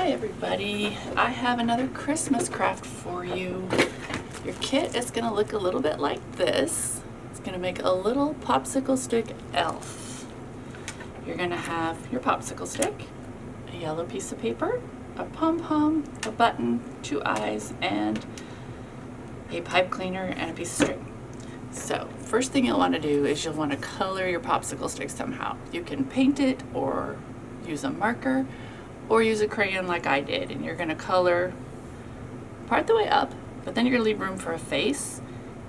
Hi everybody, I have another Christmas craft for you. Your kit is going to look a little bit like this. It's going to make a little popsicle stick elf. You're going to have your popsicle stick, a yellow piece of paper, a pom-pom, a button, 2 eyes, and a pipe cleaner and a piece of string. So first thing you'll want to do is you'll want to color your popsicle stick somehow. You can paint it or use a marker or use a crayon like I did, and you're going to color part the way up, but then you're going to leave room for a face.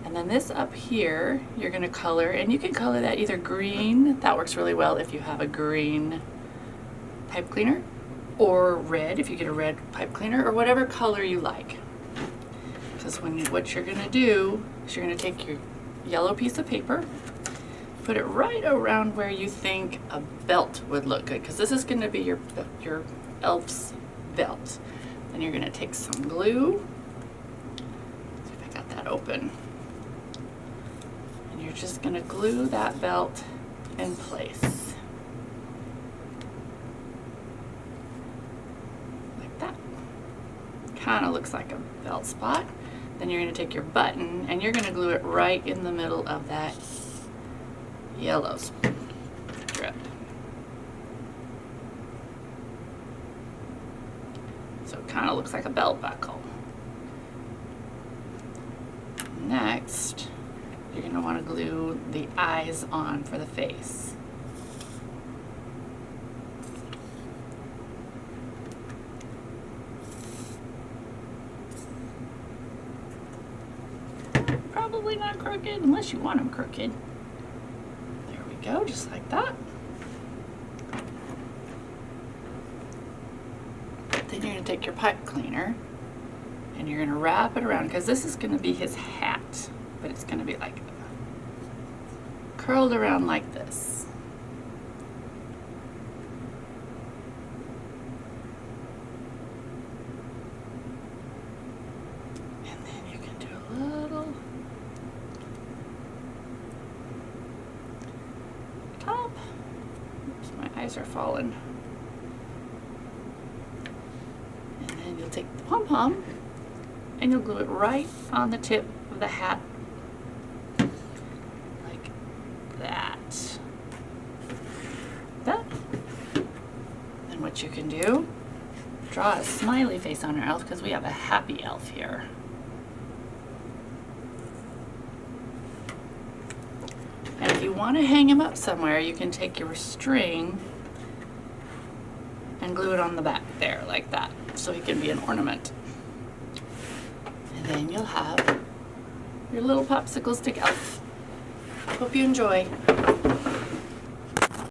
And then this up here you're going to color, and you can color that either green, that works really well if you have a green pipe cleaner, or red if you get a red pipe cleaner, or whatever color you like. Because what you're going to do is you're going to take your yellow piece of paper, put it right around where you think a belt would look good, because this is going to be your elf's belt. Then you're going to take some glue. Let's see if I got that open. And you're just going to glue that belt in place. Like that. Kind of looks like a belt spot. Then you're going to take your button and you're going to glue it right in the middle of that yellow strip. So it kind of looks like a belt buckle. Next, you're going to want to glue the eyes on for the face. Probably not crooked unless you want them crooked. There we go, just like that. Then you're going to take your pipe cleaner and you're going to wrap it around, because this is going to be his hat, but it's going to be like curled around like this. And then you can do a little top. Oops, my eyes are falling. And then you'll take the pom-pom and you'll glue it right on the tip of the hat, like that. That. And what you can do, draw a smiley face on our elf, because we have a happy elf here. And if you want to hang him up somewhere, you can take your string and glue it on the back there like that, so he can be an ornament. And then you'll have your little popsicle stick elf. Hope you enjoy.